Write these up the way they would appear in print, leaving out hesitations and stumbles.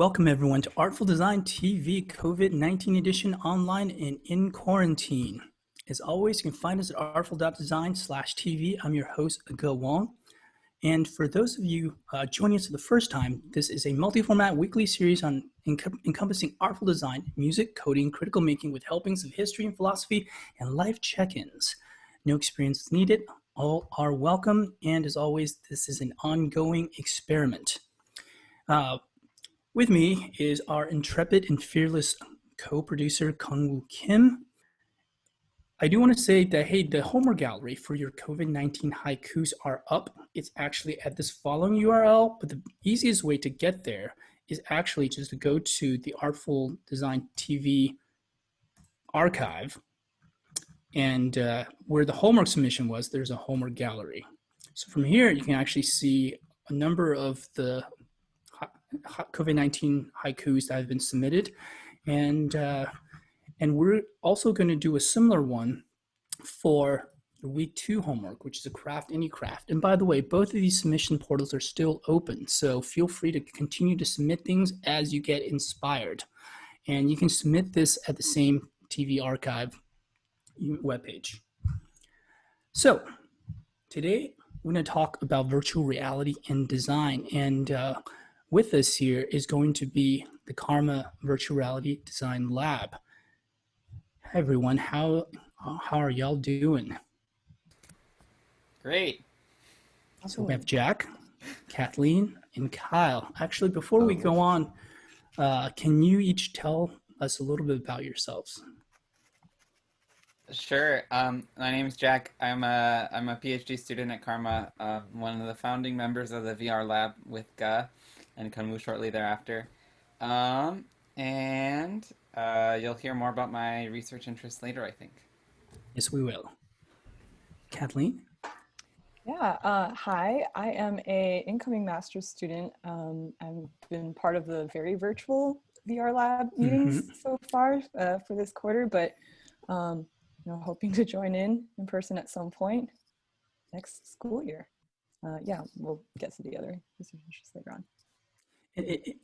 Welcome everyone to Artful Design TV COVID-19 edition online and in quarantine. As always, you can find us at artful.design/TV. I'm your host, Ge Wong. And for those of you joining us for the first time, this is a multi-format weekly series on encompassing artful design, music, coding, critical making with helpings of history and philosophy, and life check-ins. No experience is needed. All are welcome. And as always, this is an ongoing experiment. With me is our intrepid and fearless co-producer, Kungwoo Kim. I do want to say that, hey, the homework gallery for your COVID-19 haikus are up. It's actually at this following URL, but the easiest way to get there is actually just to go to the Artful Design TV archive, and where the homework submission was, there's a homework gallery. So from here, you can actually see a number of the COVID-19 haikus that have been submitted, and we're also going to do a similar one for the week 2 homework, which is a craft any craft. And by the way, both of these submission portals are still open, so feel free to continue to submit things as you get inspired, and you can submit this at the same TV archive webpage. So today we're going to talk about virtual reality and design, and with us here is going to be the CCRMA Virtual Reality Design Lab. Hi everyone, how are y'all doing? Great. So we have Jack, Kathleen, and Kyle. Actually, before we go on, can you each tell us a little bit about yourselves? Sure. My name is Jack. I'm a PhD student at CCRMA, one of the founding members of the VR lab with Ge and Kungwoo shortly thereafter. And you'll hear more about my research interests later, I think. Yes, we will. Kathleen? Yeah, hi, I am a incoming master's student. I've been part of the very virtual VR lab meetings so far for this quarter, but hoping to join in person at some point next school year. Yeah, we'll get to the other research interests later on.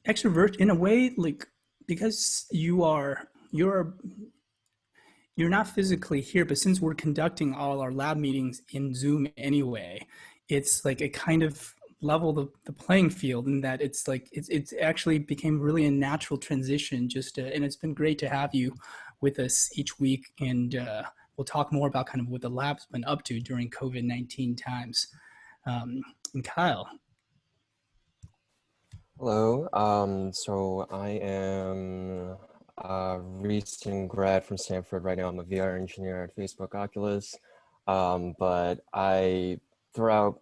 Extrovert in a way, like, because you're not physically here, but since we're conducting all our lab meetings in Zoom anyway, it's like a kind of level the playing field, in that it's like it's actually became really a natural transition. And it's been great to have you with us each week, and we'll talk more about kind of what the lab's been up to during COVID-19 times. And Kyle. Hello, so I am a recent grad from Stanford. Right now I'm a VR engineer at Facebook Oculus, but throughout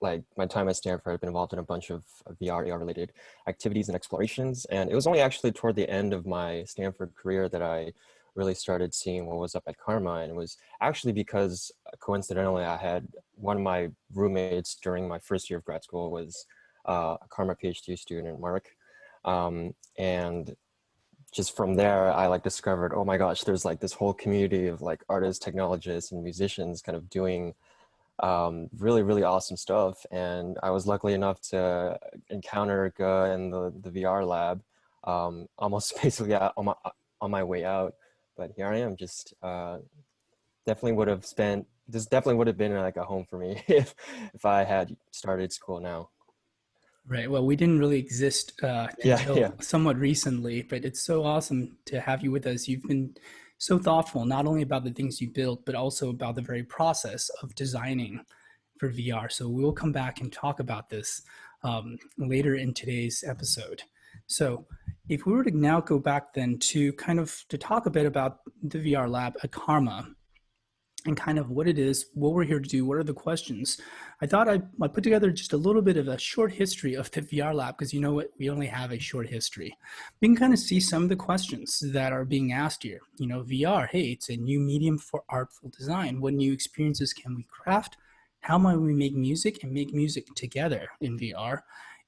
like my time at Stanford, I've been involved in a bunch of VR, AR related activities and explorations, and it was only actually toward the end of my Stanford career that I really started seeing what was up at CCRMA, and it was actually because coincidentally I had one of my roommates during my first year of grad school was a CCRMA PhD student, Mark, and just from there I discovered, oh my gosh, there's like this whole community of like artists, technologists, and musicians kind of doing really, really awesome stuff. And I was lucky enough to encounter Ge in the VR lab, almost basically on my way out. But here I am, just definitely would have been like a home for me if I had started school now. Right. Well, we didn't really exist until somewhat recently, but it's so awesome to have you with us. You've been so thoughtful, not only about the things you built, but also about the very process of designing for VR. So we'll come back and talk about this later in today's episode. So if we were to now go back then to talk a bit about the VR lab at CCRMA, and kind of what it is, what we're here to do, what are the questions. I thought I put together just a little bit of a short history of the VR lab, because you know what, we only have a short history. We can kind of see some of the questions that are being asked here. You know, VR, hey, it's a new medium for artful design. What new experiences can we craft? How might we make music and make music together in VR?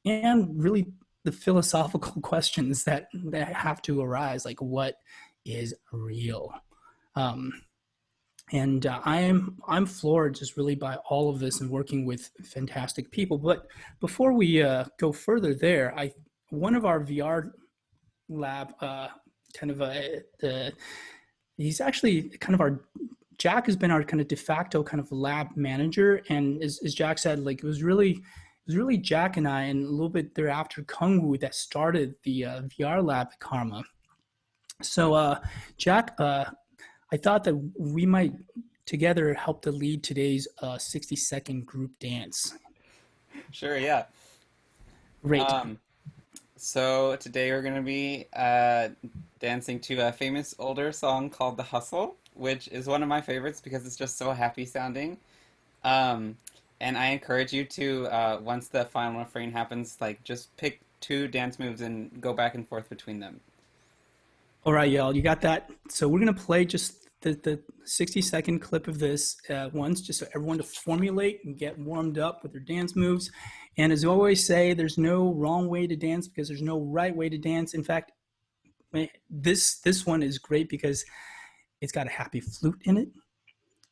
And really the philosophical questions that have to arise, like what is real? And I'm floored just really by all of this and working with fantastic people. But before we go further there, one of our VR lab, he's actually kind of Jack has been our kind of de facto kind of lab manager. And as Jack said, like it was really Jack and I, and a little bit thereafter, Kung-Woo, that started the VR lab at Karma. So Jack, I thought that we might together help to lead today's 60-second group dance. Sure, yeah. Great. So today we're going to be dancing to a famous older song called The Hustle, which is one of my favorites because it's just so happy sounding. And I encourage you to, once the final refrain happens, like just pick 2 dance moves and go back and forth between them. All right, y'all, you got that? So we're going to play just the 60-second clip of this once, just so everyone to formulate and get warmed up with their dance moves. And as I always say, there's no wrong way to dance because there's no right way to dance. In fact, this one is great because it's got a happy flute in it.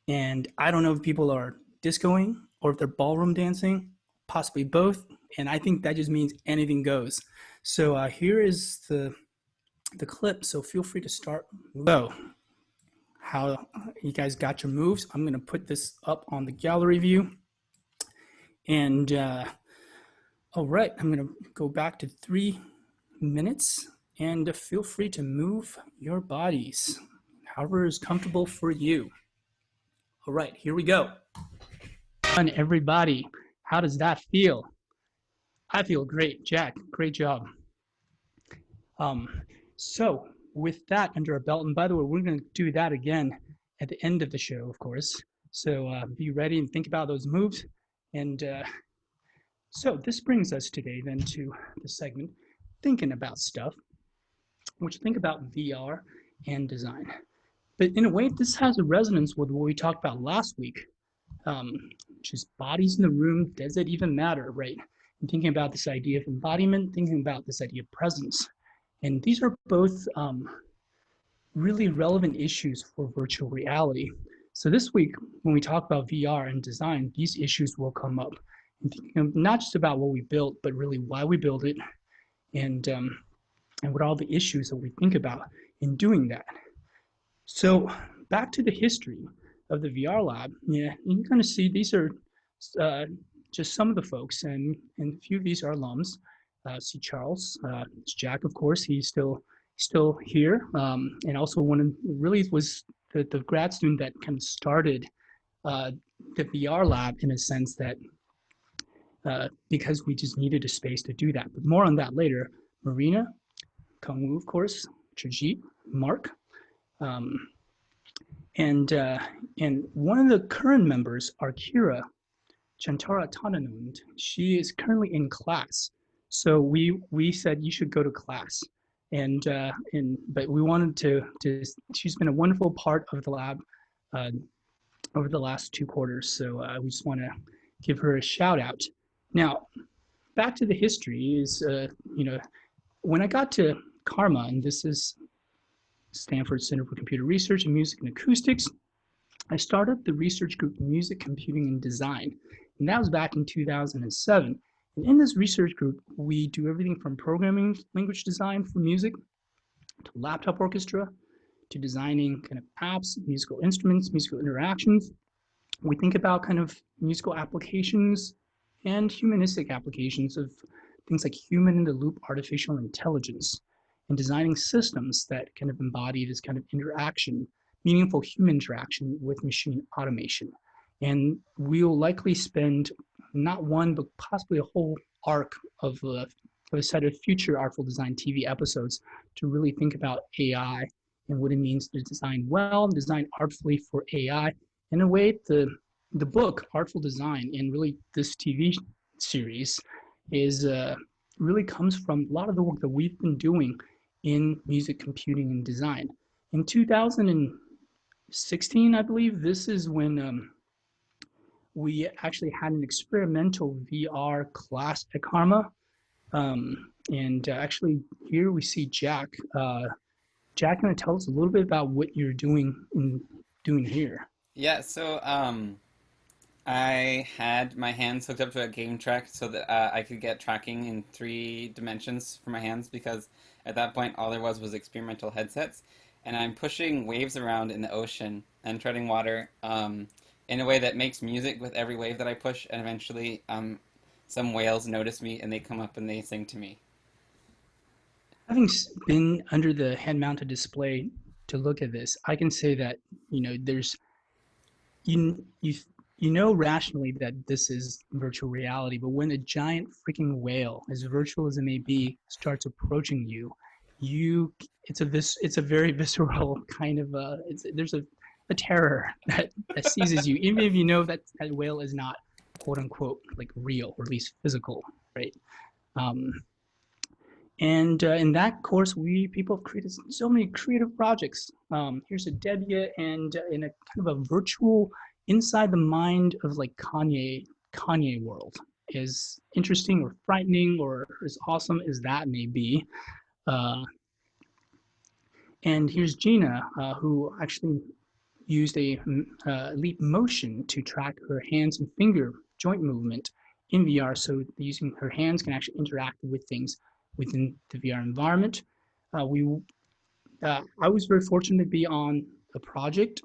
And I don't know if people are discoing or if they're ballroom dancing, possibly both. And I think that just means anything goes. So here is the clip. So feel free to start. So how you guys got your moves. I'm going to put this up on the gallery view. And all right, I'm going to go back to 3 minutes, and feel free to move your bodies however is comfortable for you. All right, here we go. And everybody, how does that feel? I feel great. Jack, great job. So with that under our belt, and by the way, we're going to do that again at the end of the show, of course. So be ready and think about those moves. And so this brings us today then to the segment, Thinking About Stuff, which think about VR and design. But in a way, this has a resonance with what we talked about last week, which is bodies in the room, does it even matter, right? And thinking about this idea of embodiment, thinking about this idea of presence. And these are both really relevant issues for virtual reality. So this week, when we talk about VR and design, these issues will come up. And thinking not just about what we built, but really why we build it, and what all the issues that we think about in doing that. So back to the history of the VR lab. Yeah, you're going to see these are just some of the folks, and a few of these are alums. See Charles, it's Jack, of course, he's still here, and also one of really was the grad student that kind of started the VR lab in a sense that because we just needed a space to do that. But more on that later. Marina, Kung-Woo, of course, Chajit, Mark, and one of the current members, Arkira Chantara Tananund, she is currently in class. So we said you should go to class, but we wanted to. She's been a wonderful part of the lab over the last 2 quarters. So we just want to give her a shout out. Now, back to the history is when I got to Karma, and this is Stanford Center for Computer Research in Music and Acoustics, I started the research group Music, Computing, and Design, and that was back in 2007. And in this research group, we do everything from programming language design for music, to laptop orchestra, to designing kind of apps, musical instruments, musical interactions. We think about kind of musical applications and humanistic applications of things like human-in-the-loop artificial intelligence, and designing systems that kind of embody this kind of interaction, meaningful human interaction with machine automation. And we'll likely spend not one, but possibly a whole arc of a set of future Artful Design TV episodes to really think about AI and what it means to design well, design artfully for AI. In a way, the book, Artful Design, and really this TV series is really comes from a lot of the work that we've been doing in music, computing, and design. In 2016, I believe, this is when we actually had an experimental VR class at Karma. Actually, here we see Jack. Jack, can you tell us a little bit about what you're doing here? Yeah, so I had my hands hooked up to a game track so that I could get tracking in 3 dimensions for my hands because at that point all there was experimental headsets. And I'm pushing waves around in the ocean and treading water in a way that makes music with every wave that I push. And eventually some whales notice me and they come up and they sing to me. Having been under the head-mounted display to look at this, I can say that, there's you know rationally that this is virtual reality, but when a giant freaking whale, as virtual as it may be, starts approaching you, it's a very visceral kind of there's a terror that seizes you, even if you know that that whale is not quote unquote like real or at least physical, right? And in that course, people have created so many creative projects. Here's a Debbie, and in a kind of a virtual inside the mind of like Kanye world, as interesting or frightening or as awesome as that may be. And here's Gina, who actually used a leap motion to track her hands and finger joint movement in VR, so using her hands can actually interact with things within the VR environment. I was very fortunate to be on a project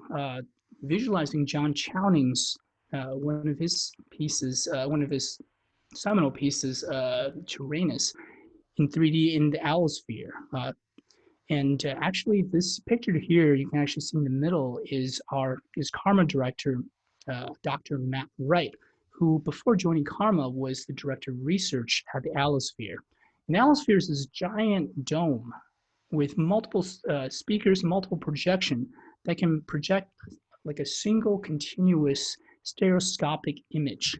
visualizing John Chowning's one of his pieces, one of his seminal pieces, Tyrannus, in 3D in the Owlsphere. And actually, this picture here, you can actually see in the middle is Karma director, Dr. Matt Wright, who before joining Karma was the director of research at the Owlsphere. And the Owlsphere is this giant dome with multiple speakers, multiple projection that can project like a single continuous stereoscopic image.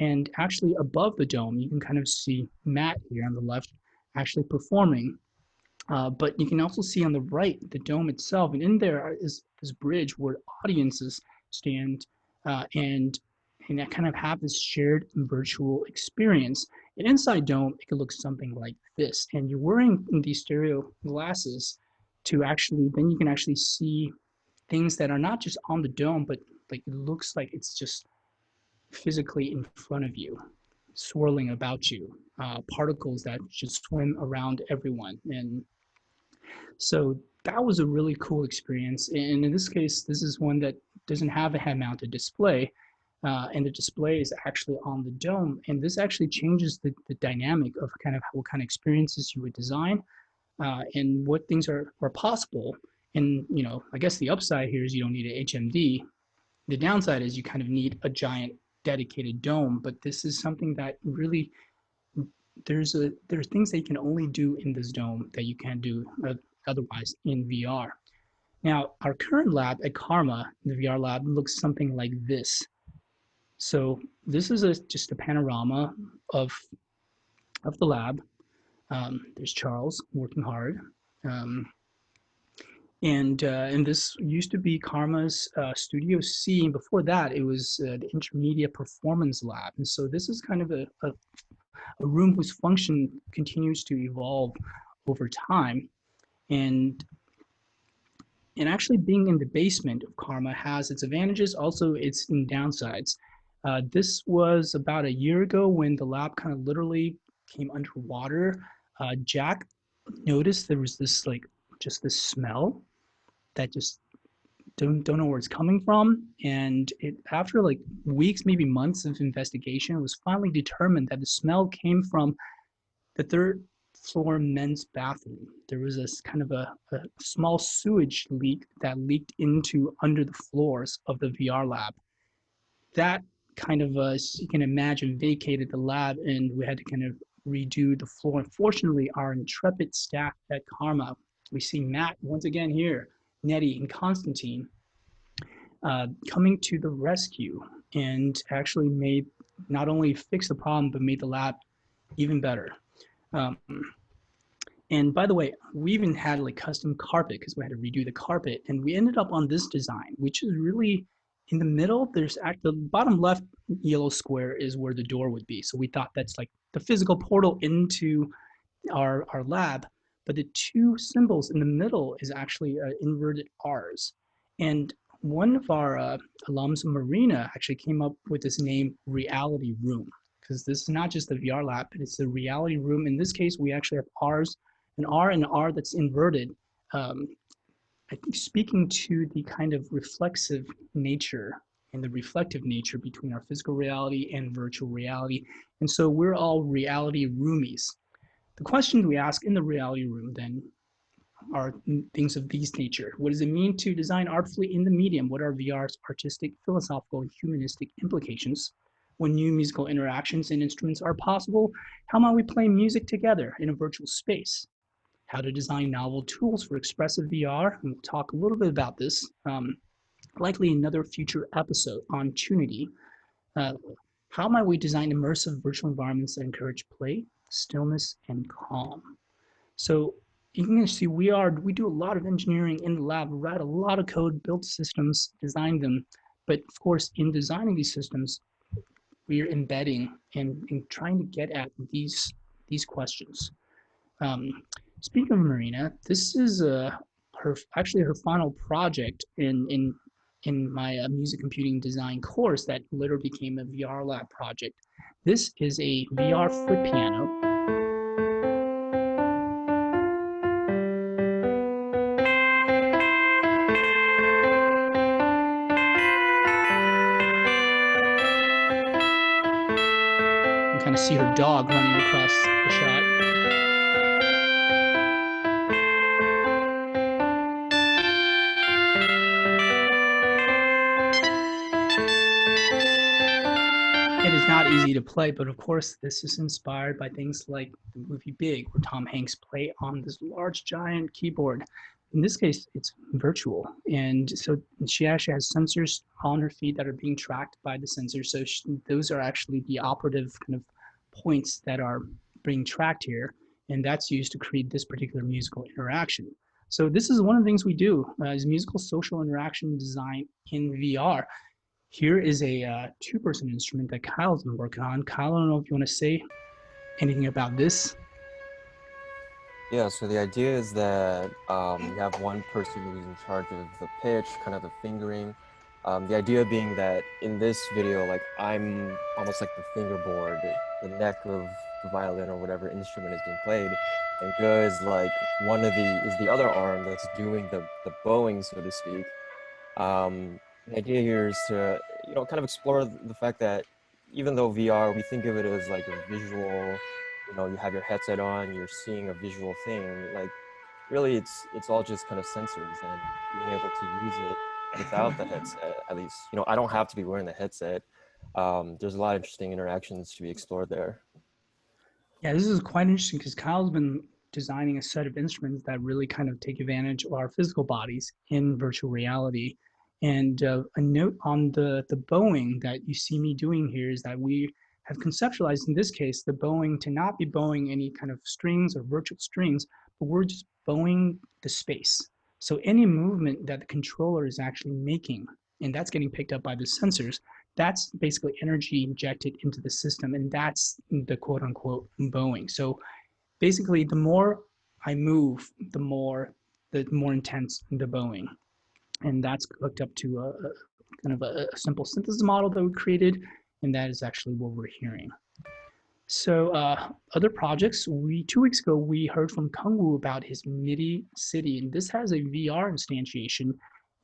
And actually above the dome, you can kind of see Matt here on the left actually performing. But you can also see on the right the dome itself, and in there is this bridge where audiences stand and that kind of have this shared virtual experience. An inside dome, it could look something like this, and you're wearing these stereo glasses to actually, then you can actually see things that are not just on the dome, but like it looks like it's just physically in front of you, swirling about you, particles that just swim around everyone. And so that was a really cool experience. And in this case, this is one that doesn't have a head-mounted display, and the display is actually on the dome. And this actually changes the dynamic of kind of what kind of experiences you would design and what things are possible. And, I guess the upside here is you don't need an HMD. The downside is you kind of need a giant dedicated dome, but this is something that really, there's things that you can only do in this dome that you can't do otherwise in VR. Now, our current lab at Karma, the VR lab, looks something like this. So this is just a panorama of the lab. There's Charles working hard. And this used to be Karma's Studio C, and before that, it was the Intermedia Performance Lab. And so this is kind of a room whose function continues to evolve over time. And actually being in the basement of Karma has its advantages, also its downsides. This was about a year ago when the lab kind of literally came underwater. Jack noticed there was this just this smell that just don't know where it's coming from. And after like weeks, maybe months of investigation, it was finally determined that the smell came from the third floor men's bathroom. There was this kind of a small sewage leak that leaked into under the floors of the VR lab. That kind of, as you can imagine, vacated the lab, and we had to kind of redo the floor. Unfortunately, our intrepid staff at Karma, we see Matt once again here, Nettie and Constantine, coming to the rescue and actually made, not only fixed the problem, but made the lab even better. And by the way, we even had like custom carpet because we had to redo the carpet, and we ended up on this design, which is really in the middle. There's at the bottom left yellow square is where the door would be. So we thought that's like the physical portal into our lab, but the two symbols in the middle is actually inverted R's. And one of our alums, Marina, actually came up with this name, Reality Room, because this is not just the VR lab, but it's the reality room. In this case, we actually have R's, an R and an R that's inverted. Um, I think speaking to the kind of reflexive nature and the reflective nature between our physical reality and virtual reality. And so we're all reality roomies. The questions we ask in the reality room then are things of these nature. What does it mean to design artfully in the medium? What are VR's artistic, philosophical, and humanistic implications? When new musical interactions and instruments are possible, how might we play music together in a virtual space? How to design novel tools for expressive VR, and we'll talk a little bit about this, likely another future episode on Trinity. Uh, how might we design immersive virtual environments that encourage play, stillness, and calm? So you can see we do a lot of engineering in the lab, write a lot of code, build systems, design them. But of course, in designing these systems, we are embedding and trying to get at these questions. Um, Speaking of Marina, this is her actually her final project in my music computing design course that later became a VR lab project. This is a VR foot piano. You can kind of see her dog running across the shot. It is not easy to play, but of course, this is inspired by things like the movie Big, where Tom Hanks played on this large, giant keyboard. In this case, it's virtual. And so she actually has sensors on her feet that are being tracked by the sensors. So those are actually the operative kind of points that are being tracked here. And that's used to create this particular musical interaction. So this is one of the things we do is musical social interaction design in VR. Here is a two-person instrument that Kyle's been working on. Kyle, I don't know if you want to say anything about this. Yeah, so the idea is that you have one person who's in charge of the pitch, kind of the fingering. The idea being that in this video, like I'm almost like the fingerboard, the neck of the violin or whatever instrument is being played, and Ge is like is the other arm that's doing the bowing, so to speak. The idea here is to, kind of explore the fact that even though VR, we think of it as like a visual, you have your headset on, you're seeing a visual thing. Like, really, it's all just kind of sensors and being able to use it without the headset. At least, I don't have to be wearing the headset. There's a lot of interesting interactions to be explored there. Yeah, this is quite interesting because Kyle's been designing a set of instruments that really kind of take advantage of our physical bodies in virtual reality. And a note on the bowing that you see me doing here is that we have conceptualized, in this case, the bowing to not be bowing any kind of strings or virtual strings, but we're just bowing the space. So any movement that the controller is actually making, and that's getting picked up by the sensors, that's basically energy injected into the system, and that's the quote unquote bowing. So basically, the more I move, the more intense the bowing, and that's hooked up to a kind of a simple synthesis model that we created, and that is actually what we're hearing. So other projects, 2 weeks ago, we heard from Kungwu about his MIDI City, and this has a VR instantiation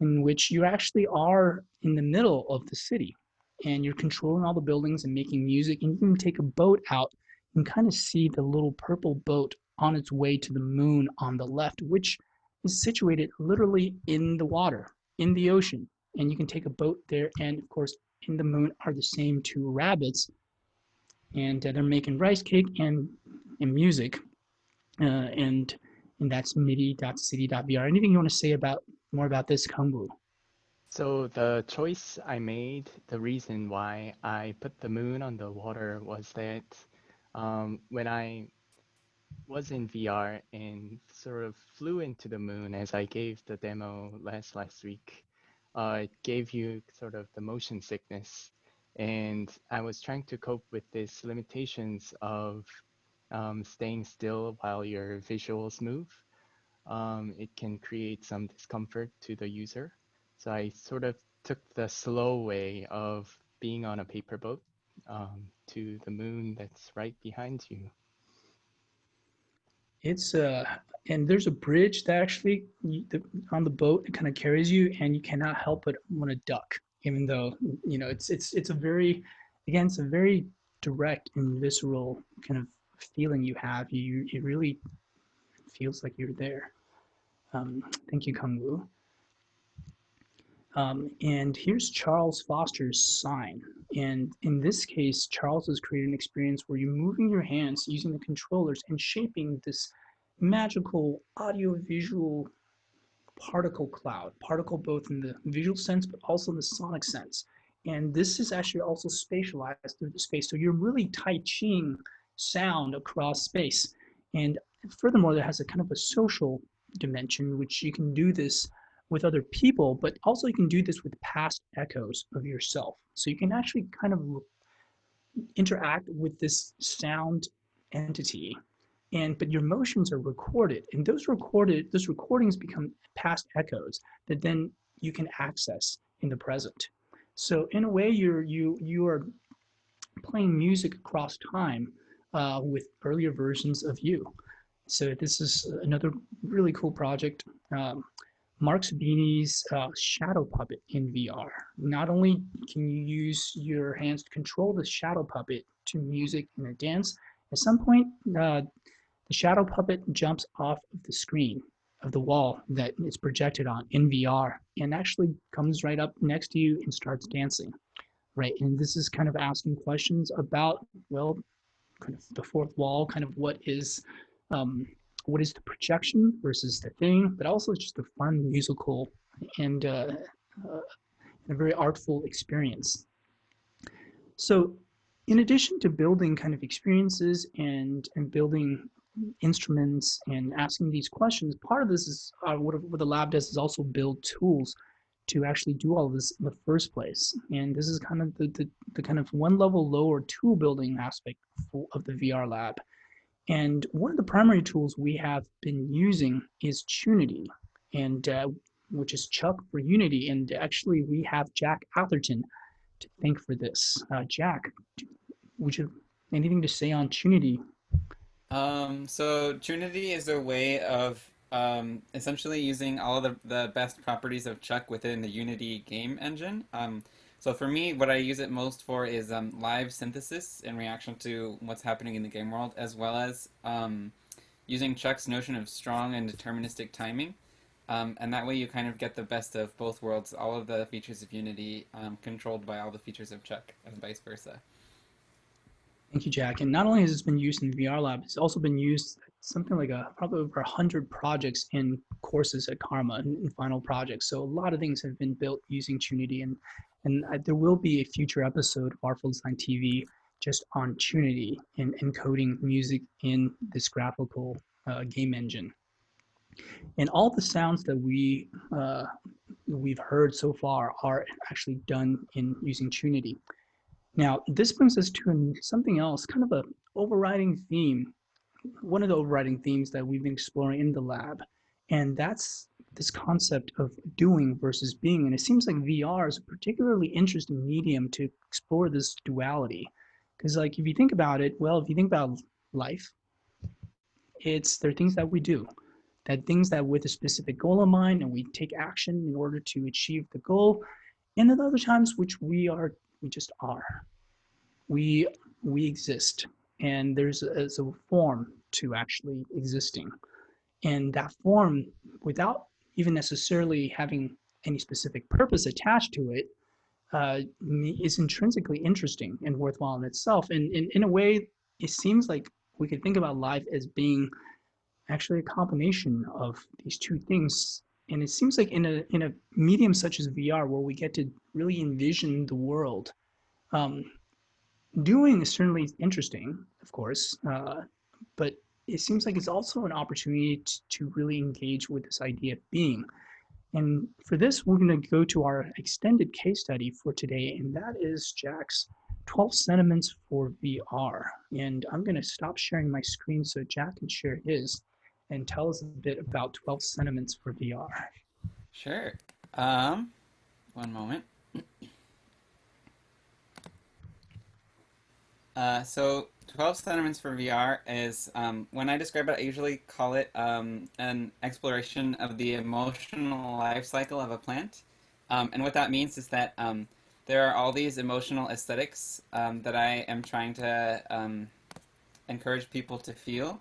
in which you actually are in the middle of the city and you're controlling all the buildings and making music, and you can take a boat out and kind of see the little purple boat on its way to the moon on the left, which is situated literally in the water, in the ocean. And you can take a boat there, and of course, in the moon are the same two rabbits, and they're making rice cake and music, and that's MIDI.city.vr. Anything you want to say about more about this, Kungwu? So the choice I made, the reason why I put the moon on the water was that when I was in VR and sort of flew into the moon as I gave the demo last week, it gave you sort of the motion sickness. And I was trying to cope with these limitations of staying still while your visuals move. It can create some discomfort to the user. So I sort of took the slow way of being on a paper boat to the moon that's right behind you. It's and there's a bridge that actually on the boat, it kind of carries you, and you cannot help but want to duck, even though it's a very, again, it's a very direct and visceral kind of feeling you have. It really feels like you're there. Thank you, Kung Wu. And here's Charles Foster's sign. And in this case, Charles has created an experience where you're moving your hands using the controllers and shaping this magical audio-visual particle cloud, particle both in the visual sense, but also in the sonic sense. And this is actually also spatialized through the space. So you're really Tai-Chiing sound across space. And furthermore, there has a kind of a social dimension, which you can do this with other people, but also you can do this with past echoes of yourself. So you can actually kind of interact with this sound entity, but your motions are recorded, and those recordings become past echoes that then you can access in the present. So in a way, you are playing music across time with earlier versions of you. So this is another really cool project. Mark Sabini's shadow puppet in VR. Not only can you use your hands to control the shadow puppet to music in a dance, at some point the shadow puppet jumps off of the screen of the wall that it's projected on in VR and actually comes right up next to you and starts dancing, right? And this is kind of asking questions about, well, kind of the fourth wall, kind of what is the projection versus the thing, but also just a fun musical and a very artful experience. So in addition to building kind of experiences and building instruments and asking these questions, part of this is what the lab does is also build tools to actually do all of this in the first place. And this is kind of the kind of one level lower tool building aspect of the VR lab. And one of the primary tools we have been using is Trinity, and which is Chuck for Unity. And actually, we have Jack Atherton to thank for this. Jack, would you anything to say on Trinity? So Trinity is a way of essentially using all of the best properties of Chuck within the Unity game engine. So for me, what I use it most for is live synthesis in reaction to what's happening in the game world, as well as using Chuck's notion of strong and deterministic timing. And that way you kind of get the best of both worlds, all of the features of Unity controlled by all the features of Chuck, and vice versa. Thank you, Jack. And not only has this been used in the VR lab, it's also been used something like probably over 100 projects in courses at Karma and final projects. So a lot of things have been built using Trinity, and there will be a future episode of Artful Design TV just on Trinity and encoding music in this graphical game engine. And all the sounds that we've heard so far are actually done in using Trinity. Now, this brings us to something else, kind of an overriding theme, one of the overriding themes that we've been exploring in the lab, and that's this concept of doing versus being. And it seems like VR is a particularly interesting medium to explore this duality. Because like, if you think about it, well, if you think about life, there are things that we do, that things that with a specific goal in mind, and we take action in order to achieve the goal. And then other times which we just are. We exist, and there's a form to actually existing. And that form, without even necessarily having any specific purpose attached to it, is intrinsically interesting and worthwhile in itself. And in a way, it seems like we could think about life as being actually a combination of these two things. And it seems like in a medium such as VR, where we get to really envision the world, doing is certainly interesting, of course, but it seems like it's also an opportunity to really engage with this idea of being. And for this, we're going to go to our extended case study for today, and that is Jack's 12 sentiments for VR. And I'm going to stop sharing my screen so Jack can share his and tell us a bit about 12 sentiments for VR. Sure. One moment. So 12 Sentiments for VR is, when I describe it, I usually call it an exploration of the emotional life cycle of a plant. And what that means is that there are all these emotional aesthetics that I am trying to encourage people to feel.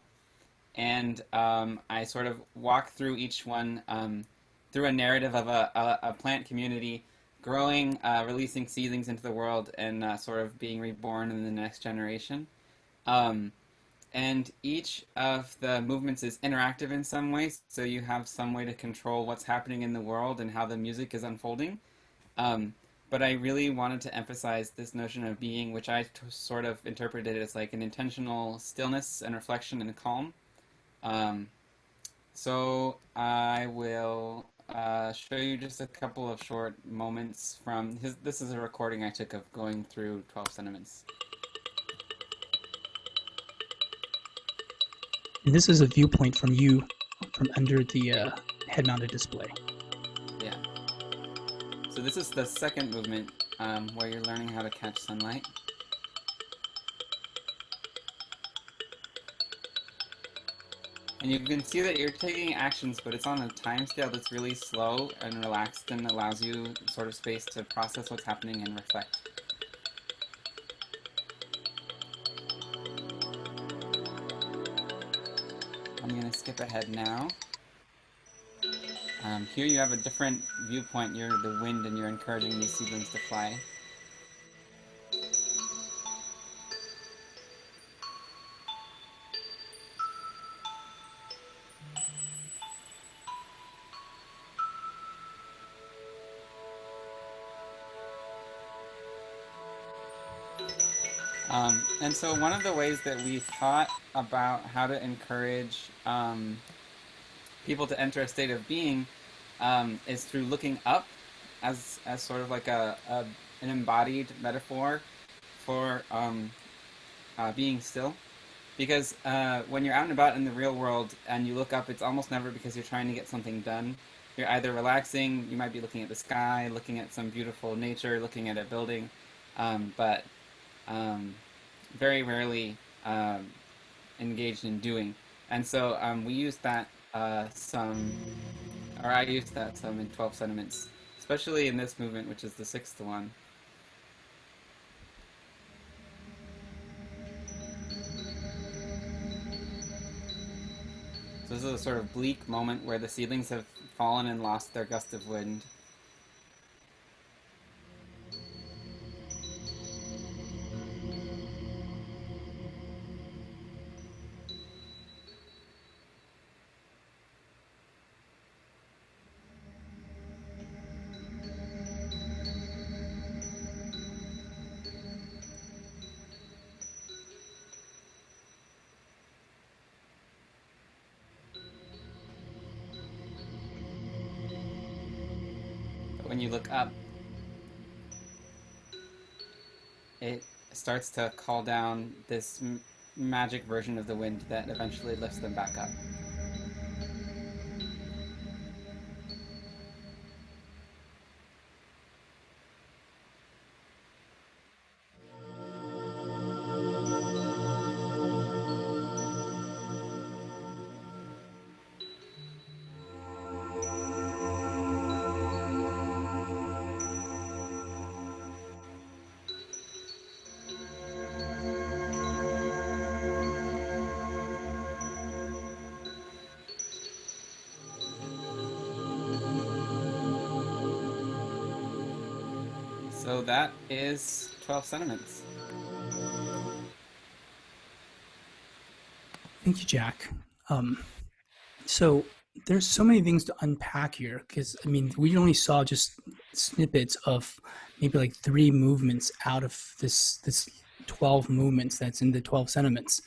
And I sort of walk through each one through a narrative of a plant community growing, releasing seedlings into the world, and sort of being reborn in the next generation. And each of the movements is interactive in some ways, so you have some way to control what's happening in the world and how the music is unfolding. But I really wanted to emphasize this notion of being, which I sort of interpreted as like an intentional stillness and reflection and calm. So I will show you just a couple of short moments from his. This is a recording I took of going through 12 Sentiments. And this is a viewpoint from you, from under the head-mounted display. Yeah. So this is the second movement where you're learning how to catch sunlight. And you can see that you're taking actions, but it's on a time scale that's really slow and relaxed and allows you sort of space to process what's happening and reflect. I'm going to skip ahead now. Here you have a different viewpoint. You're the wind and you're encouraging these seedlings to fly. And so one of the ways that we thought about how to encourage people to enter a state of being is through looking up as sort of like an embodied metaphor for being still. Because when you're out and about in the real world and you look up, it's almost never because you're trying to get something done. You're either relaxing, you might be looking at the sky, looking at some beautiful nature, looking at a building, but very rarely engaged in doing. And so we use that I use that some in 12 Sentiments, especially in this movement, which is the sixth one. So this is a sort of bleak moment where the seedlings have fallen and lost their gust of wind. When you look up, it starts to call down this magic version of the wind that eventually lifts them back up. So that is 12 Sentiments. Thank you, Jack. So there's so many things to unpack here because, I mean, we only saw just snippets of maybe like 3 movements out of this 12 movements that's in the 12 Sentiments,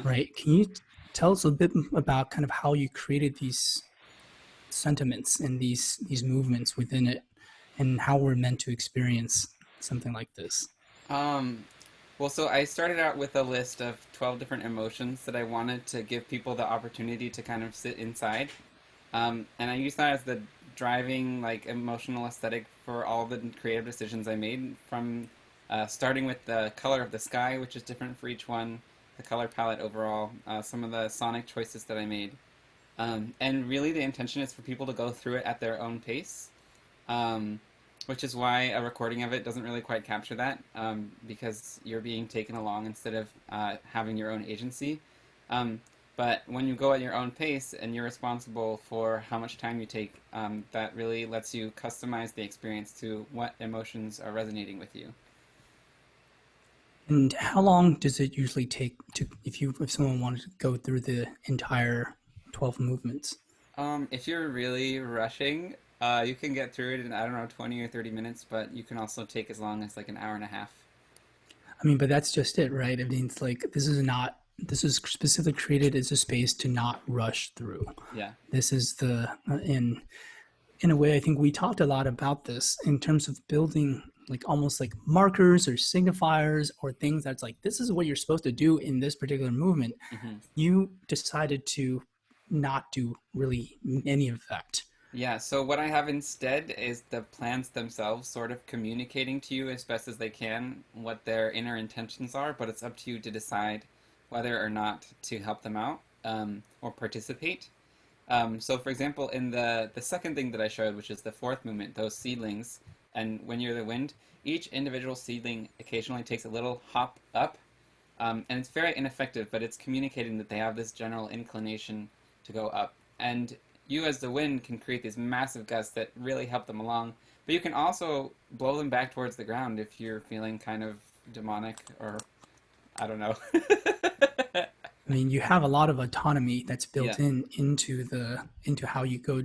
right? Can you tell us a bit about kind of how you created these sentiments and these movements within it and how we're meant to experience something like this? Well, so I started out with a list of 12 different emotions that I wanted to give people the opportunity to kind of sit inside. And I used that as the driving like emotional aesthetic for all the creative decisions I made, from starting with the color of the sky, which is different for each one, the color palette overall, some of the sonic choices that I made. And really the intention is for people to go through it at their own pace, which is why a recording of it doesn't really quite capture that, because you're being taken along instead of having your own agency. But when you go at your own pace and you're responsible for how much time you take, that really lets you customize the experience to what emotions are resonating with you. And how long does it usually take to, if someone wanted to go through the entire 12 movements? If you're really rushing, you can get through it in, I don't know, 20 or 30 minutes, but you can also take as long as like an hour and a half. I mean, but that's just it, right? I mean, it's like, this is specifically created as a space to not rush through. Yeah. This is in a way, I think we talked a lot about this in terms of building like almost like markers or signifiers or things that's like, this is what you're supposed to do in this particular movement. Mm-hmm. You decided to not do really any of that. Yeah, so what I have instead is the plants themselves sort of communicating to you as best as they can what their inner intentions are, but it's up to you to decide whether or not to help them out or participate. So for example, in the second thing that I showed, which is the fourth movement, those seedlings, and when you're the wind, each individual seedling occasionally takes a little hop up, and it's very ineffective, but it's communicating that they have this general inclination to go up. And you as the wind can create these massive gusts that really help them along, but you can also blow them back towards the ground if you're feeling kind of demonic, or I don't know. I mean, you have a lot of autonomy that's built into how you go.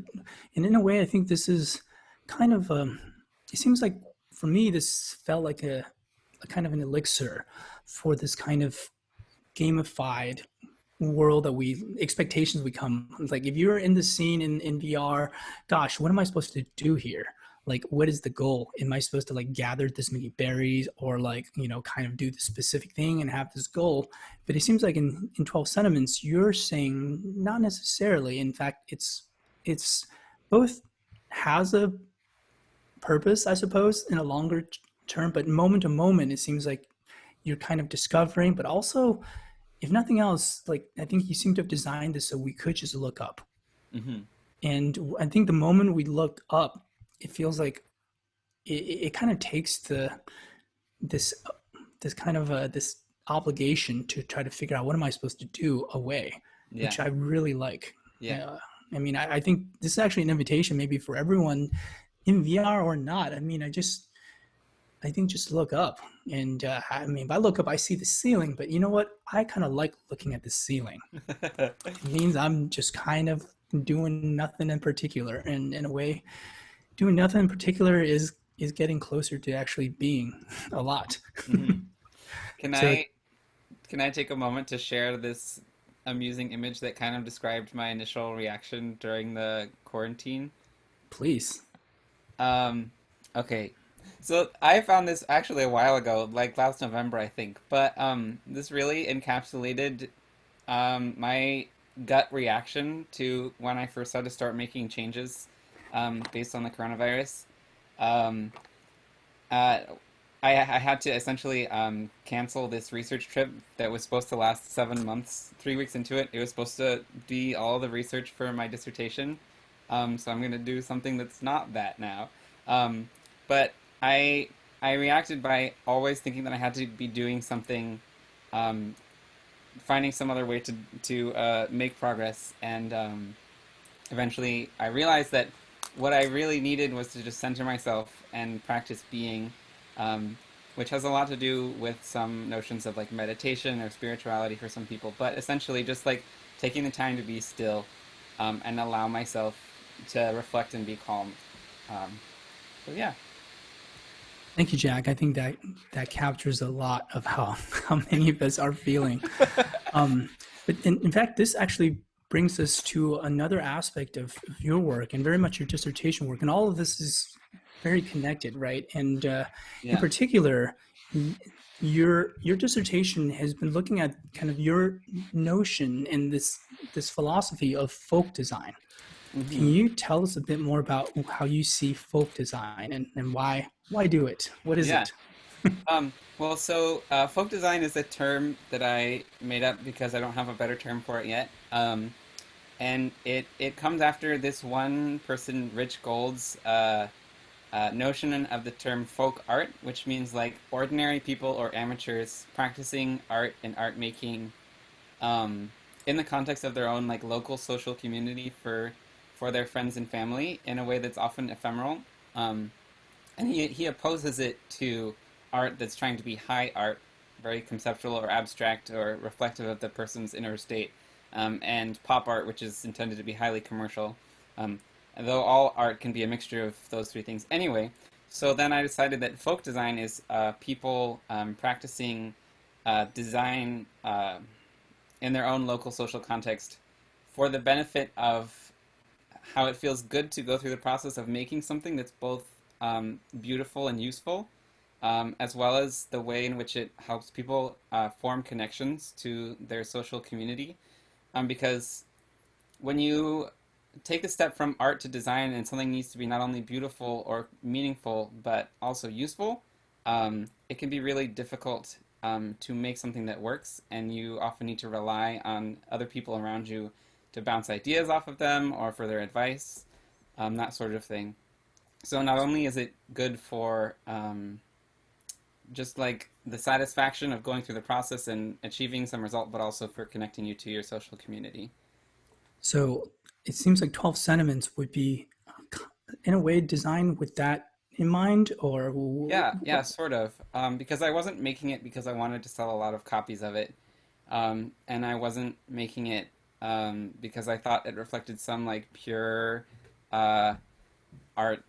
And in a way, I think this is kind of, it seems like for me, this felt like a kind of an elixir for this kind of gamified world that expectations we come. Like if you're in the scene in VR, gosh, what am I supposed to do here? Like, what is the goal? Am I supposed to like gather this many berries, or like, kind of do the specific thing and have this goal? But it seems like in 12 Sentiments, you're saying not necessarily. In fact, it's both has a purpose, I suppose, in a longer term, but moment to moment, it seems like you're kind of discovering, but also, if nothing else, like I think you seem to have designed this so we could just look up. Mm-hmm. And I think the moment we looked up, it feels like it kind of takes this obligation to try to figure out what am I supposed to do away, which I really like. Yeah. I mean, I think this is actually an invitation maybe for everyone in VR or not. I mean, I think just look up. And I mean, if I look up, I see the ceiling, but you know what? I kind of like looking at the ceiling. It means I'm just kind of doing nothing in particular. And in a way, doing nothing in particular is getting closer to actually being a lot. Mm-hmm. Can I take a moment to share this amusing image that kind of described my initial reaction during the quarantine? Please. Okay. So I found this actually a while ago, like last November, I think. But this really encapsulated my gut reaction to when I first had to start making changes based on the coronavirus. I had to essentially cancel this research trip that was supposed to last 7 months. 3 weeks into it, it was supposed to be all the research for my dissertation. So I'm going to do something that's not that now. But I reacted by always thinking that I had to be doing something, finding some other way to make progress. And eventually I realized that what I really needed was to just center myself and practice being, which has a lot to do with some notions of like meditation or spirituality for some people, but essentially just like taking the time to be still and allow myself to reflect and be calm. So yeah. Thank you, Jack. I think that captures a lot of how many of us are feeling. But in fact, this actually brings us to another aspect of your work and very much your dissertation work. And all of this is very connected, right? And in particular, your dissertation has been looking at kind of your notion and this philosophy of folk design. Can you tell us a bit more about how you see folk design and why do it? What is it? Well, so folk design is a term that I made up because I don't have a better term for it yet. And it comes after this one person, Rich Gold's notion of the term folk art, which means like ordinary people or amateurs practicing art and art making in the context of their own like local social community for their friends and family in a way that's often ephemeral. And he opposes it to art that's trying to be high art, very conceptual or abstract or reflective of the person's inner state, and pop art, which is intended to be highly commercial. Though all art can be a mixture of those three things anyway. So then I decided that folk design is people practicing design in their own local social context for the benefit of how it feels good to go through the process of making something that's both beautiful and useful, as well as the way in which it helps people form connections to their social community. Because when you take a step from art to design and something needs to be not only beautiful or meaningful, but also useful, it can be really difficult to make something that works, and you often need to rely on other people around you to bounce ideas off of them or for their advice, that sort of thing. So not only is it good for just like the satisfaction of going through the process and achieving some result, but also for connecting you to your social community. So it seems like 12 Sentiments would be, in a way, designed with that in mind, or? Yeah, sort of. Because I wasn't making it because I wanted to sell a lot of copies of it. And I wasn't making it because I thought it reflected some like pure art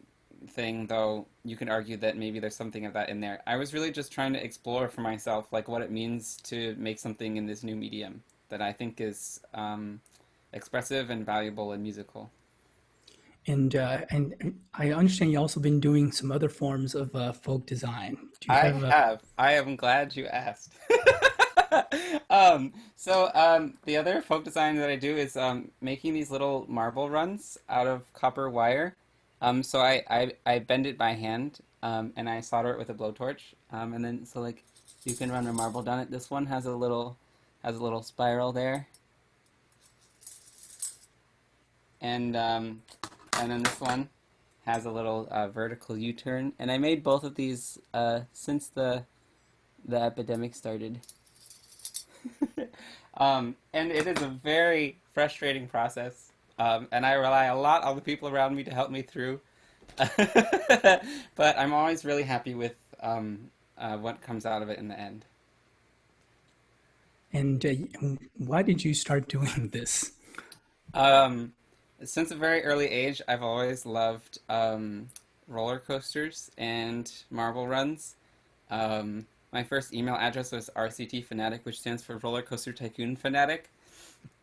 thing, though you can argue that maybe there's something of that in there. I was really just trying to explore for myself like what it means to make something in this new medium that I think is expressive and valuable and musical. And I understand you also been doing some other forms of folk design. I am glad you asked. The other folk design that I do is making these little marble runs out of copper wire. So I bend it by hand, and I solder it with a blowtorch, and then so like you can run a marble down it. This one has a little spiral there, and then this one has a little vertical U-turn. And I made both of these since the epidemic started. And it is a very frustrating process. And I rely a lot on the people around me to help me through. But I'm always really happy with what comes out of it in the end. And why did you start doing this? Since a very early age, I've always loved roller coasters and marble runs. My first email address was RCT Fanatic, which stands for Roller Coaster Tycoon Fanatic.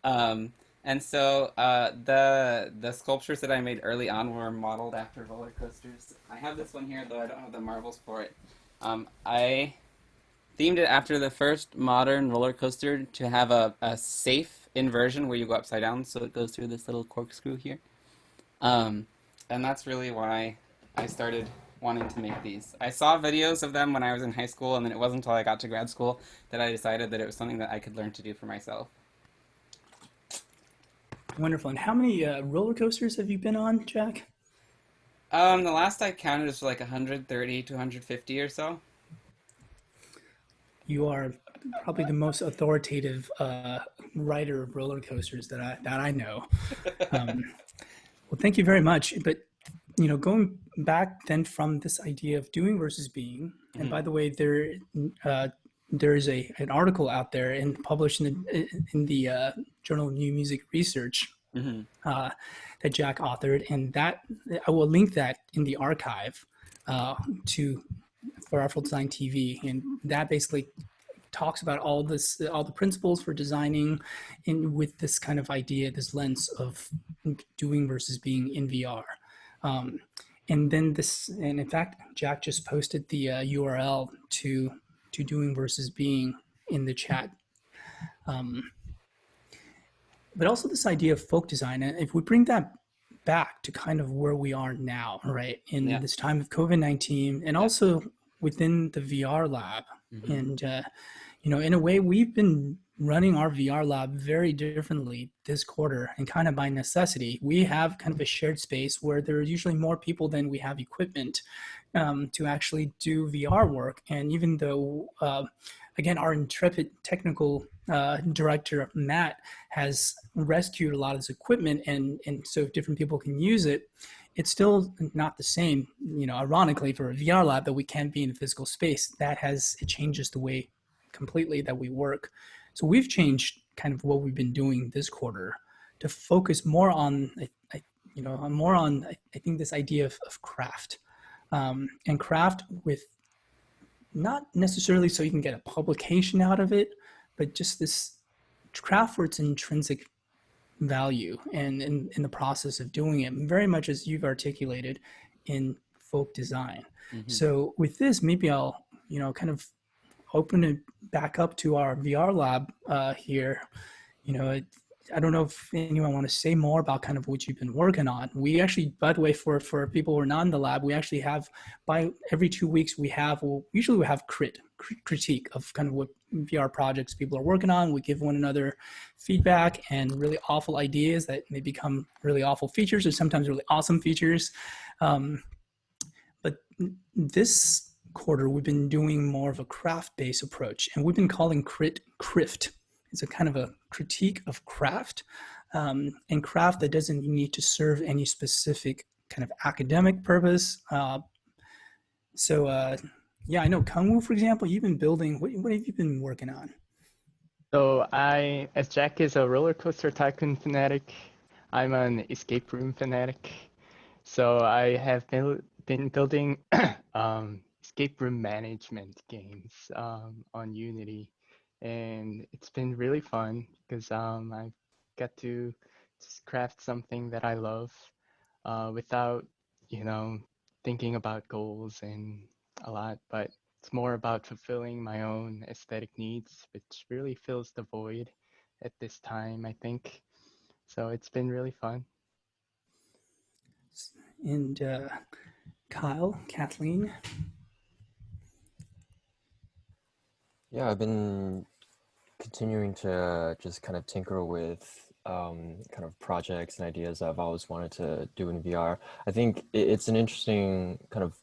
And so the sculptures that I made early on were modeled after roller coasters. I have this one here, though I don't have the marbles for it. I themed it after the first modern roller coaster to have a safe inversion where you go upside down, so it goes through this little corkscrew here. And that's really why I started wanting to make these. I saw videos of them when I was in high school, and then it wasn't until I got to grad school that I decided that it was something that I could learn to do for myself. Wonderful. And how many roller coasters have you been on, Jack? The last I counted was like 130 to 150 or so. You are probably the most authoritative writer of roller coasters that I know. Well, thank you very much. But going back then from this idea of doing versus being, and by the way, there is an article out there and published in the Journal of New Music Research that Jack authored, and that I will link that in the archive for Artful Design TV, and that basically talks about all the principles for designing with this kind of idea, this lens of doing versus being in VR. And then and in fact, Jack just posted the URL to doing versus being in the chat. But also this idea of folk design, if we bring that back to kind of where we are now, right? In this time of COVID-19 and also within the VR lab. And, you know, in a way, we've been running our VR lab very differently this quarter, and kind of by necessity. We have kind of a shared space where there are usually more people than we have equipment to actually do VR work. And even though, again, our intrepid technical director, Matt, has rescued a lot of this equipment, and so different people can use it, it's still not the same, you know, ironically, for a VR lab that we can't be in a physical space. It changes the way completely that we work. So we've changed kind of what we've been doing this quarter to focus more on, I think this idea of craft, and craft with not necessarily so you can get a publication out of it, but just this craft for its intrinsic value and in the process of doing it, very much as you've articulated in folk design. So with this, maybe I'll, you know, kind of open it back up to our VR lab here. You know, I don't know if anyone want to say more about kind of what you've been working on. We actually, by the way, for people who are not in the lab, we actually have, by every 2 weeks, we have critique of kind of what VR projects people are working on. We give one another feedback and really awful ideas that may become really awful features, or sometimes really awesome features. But this quarter, we've been doing more of a craft-based approach, and we've been calling crift. It's a kind of a critique of craft, and craft that doesn't need to serve any specific kind of academic purpose. Yeah, I know Kung Wu, for example, you've been building, what have you been working on? So as Jack is a roller coaster tycoon fanatic, I'm an escape room fanatic. So I have been building escape room management games on Unity, and it's been really fun because I got to just craft something that I love without, you know, thinking about goals and a lot, but it's more about fulfilling my own aesthetic needs, which really fills the void at this time, I think. So it's been really fun. And Kyle, Kathleen? Yeah, I've been continuing to just kind of tinker with kind of projects and ideas that I've always wanted to do in VR. I think it's an interesting kind of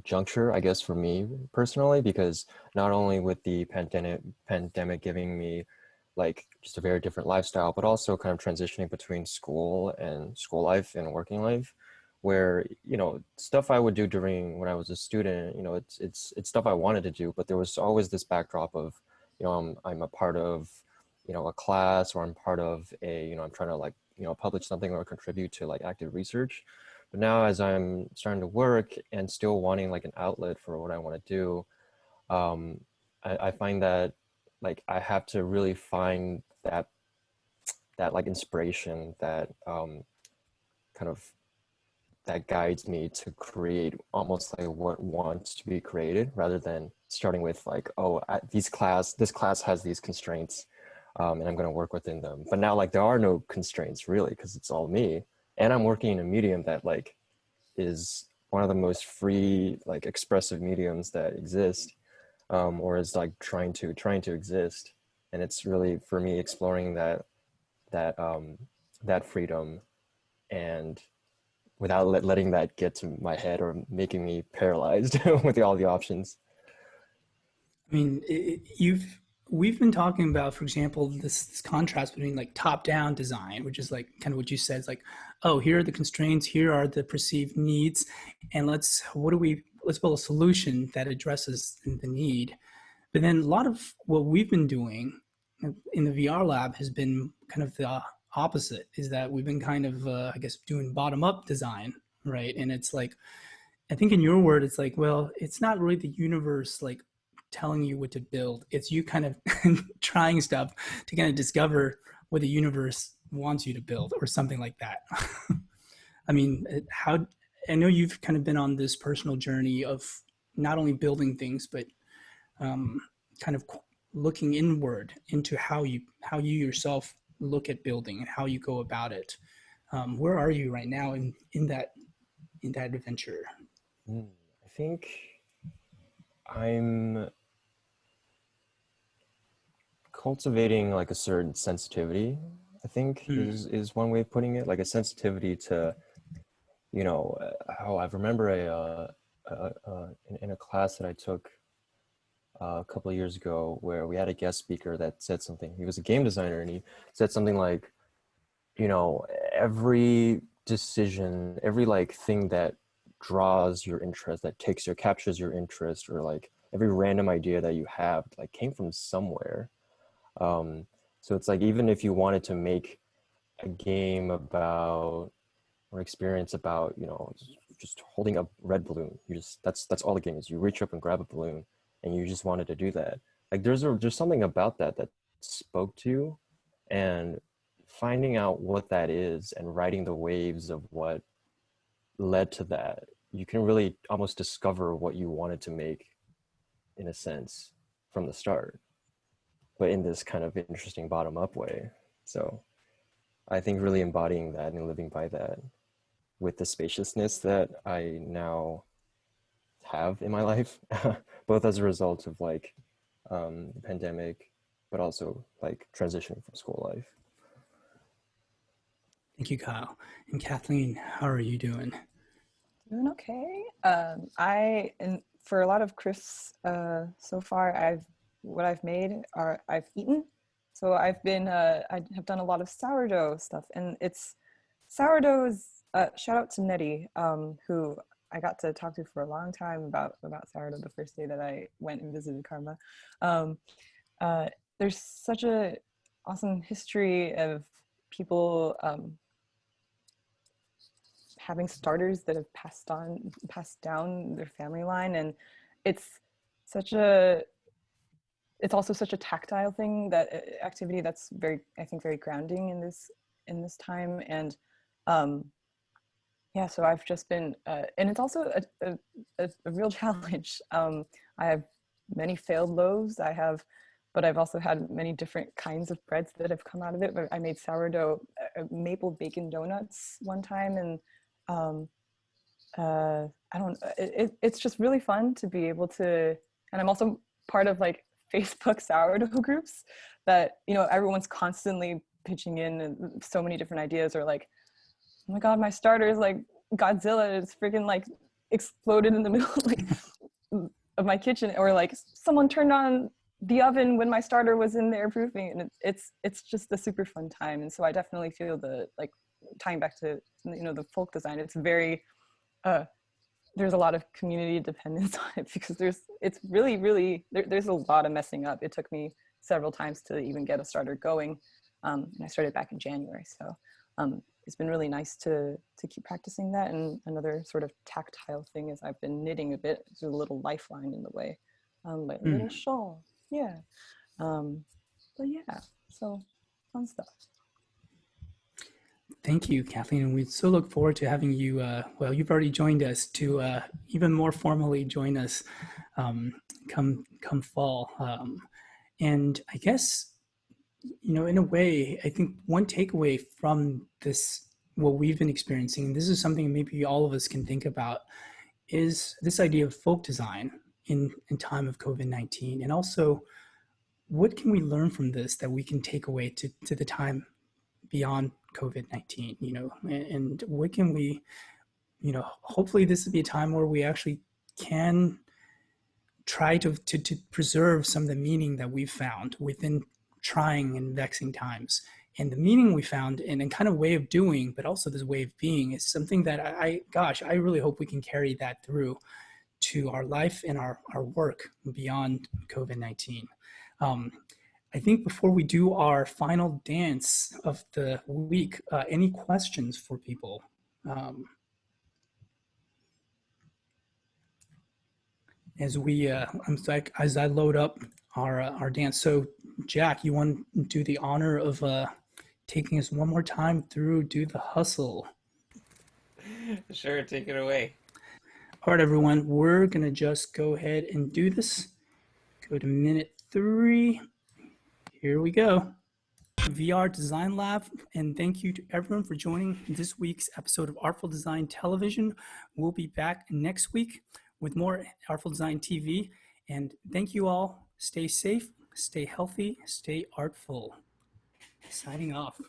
juncture, I guess, for me personally, because not only with the pandemic giving me like just a very different lifestyle, but also kind of transitioning between school life and working life, where, you know, stuff I would do during when I was a student, you know, it's stuff I wanted to do, but there was always this backdrop of, you know, I'm a part of, you know, a class, or I'm part of a, you know, I'm trying to like, you know, publish something or contribute to like active research. But now as I'm starting to work and still wanting like an outlet for what I want to do, I find that like I have to really find that like inspiration that kind of that guides me to create almost like what wants to be created, rather than starting with like, oh, this class has these constraints, and I'm going to work within them. But now like there are no constraints really, because it's all me, and I'm working in a medium that like is one of the most free, like expressive mediums that exist, or is like trying to exist. And it's really for me exploring that freedom, and without letting that get to my head or making me paralyzed with all the options. I mean, we've been talking about, for example, this contrast between like top-down design, which is like kind of what you said, it's like, oh, here are the constraints, here are the perceived needs, and let's build a solution that addresses the need. But then a lot of what we've been doing in the VR lab has been kind of the opposite, is that we've been kind of, I guess, doing bottom-up design, right? And it's like, I think in your word, it's like, well, it's not really the universe like telling you what to build. It's you kind of trying stuff to kind of discover what the universe wants you to build, or something like that. I mean, I know you've kind of been on this personal journey of not only building things, but kind of looking inward into how you yourself look at building and how you go about it. Where are you right now in that adventure? I think I'm cultivating like a certain sensitivity, I think is one way of putting it, like a sensitivity to, you know, how I remember in a class that I took a couple of years ago where we had a guest speaker that said something. He was a game designer, and he said something like, you know, every decision, every like thing that draws your interest, that captures your interest, or like every random idea that you have, like came from somewhere. So it's like, even if you wanted to make a game about, or experience about, you know, just holding a red balloon, that's all the game is. You reach up and grab a balloon, and you just wanted to do that. Like there's something about that spoke to you, and finding out what that is and riding the waves of what led to that, you can really almost discover what you wanted to make, in a sense, from the start, but in this kind of interesting bottom-up way. So I think really embodying that and living by that with the spaciousness that I now have in my life, both as a result of like the pandemic, but also like transitioning from school life. Thank you, Kyle. And Kathleen, how are you doing? Doing okay. And for a lot of crafts so far, what I've made I've eaten. So I have done a lot of sourdough stuff, and sourdough is shout out to Nettie, who I got to talk to for a long time about sourdough the first day that I went and visited Karma. There's such a awesome history of people having starters that have passed down their family line, and it's also such a tactile thing, that activity that's I think very grounding in this time. And yeah, so I've just been and it's also a real challenge. I have many failed loaves, but I've also had many different kinds of breads that have come out of it. But I made sourdough maple bacon donuts one time, and it's just really fun to be able to. And I'm also part of like Facebook sourdough groups that, you know, everyone's constantly pitching in, and so many different ideas, or like, oh my god, my starter is like Godzilla, it's freaking like exploded in the middle like of my kitchen, or like someone turned on the oven when my starter was in there proofing, and it's just a super fun time. And so I definitely feel like tying back to, you know, the folk design, it's very there's a lot of community dependence on it, because there's a lot of messing up. It took me several times to even get a starter going, and I started back in January. So it's been really nice to keep practicing that. And another sort of tactile thing is I've been knitting a bit. There's a little lifeline in the way, like a little shawl. Yeah. But yeah, so fun stuff. Thank you, Kathleen. And we so look forward to having you, well, you've already joined us, to even more formally join us come fall. And I guess, you know, in a way, I think one takeaway from this, what we've been experiencing, and this is something maybe all of us can think about, is this idea of folk design in time of COVID-19. And also, what can we learn from this that we can take away to the time beyond COVID-19, you know, and what can we, you know, hopefully this will be a time where we actually can try to preserve some of the meaning that we've found within trying and vexing times. And the meaning we found in a kind of way of doing, but also this way of being, is something that I really hope we can carry that through to our life and our work beyond COVID-19. I think before we do our final dance of the week, any questions for people? As I load up our dance. So Jack, you want to do the honor of taking us one more time through Do the Hustle? Sure, take it away. All right, everyone, we're gonna just go ahead and do this. Go to minute 3. Here we go. VR Design Lab. And thank you to everyone for joining this week's episode of Artful Design Television. We'll be back next week with more Artful Design TV. And thank you all. Stay safe, stay healthy, stay artful. Signing off.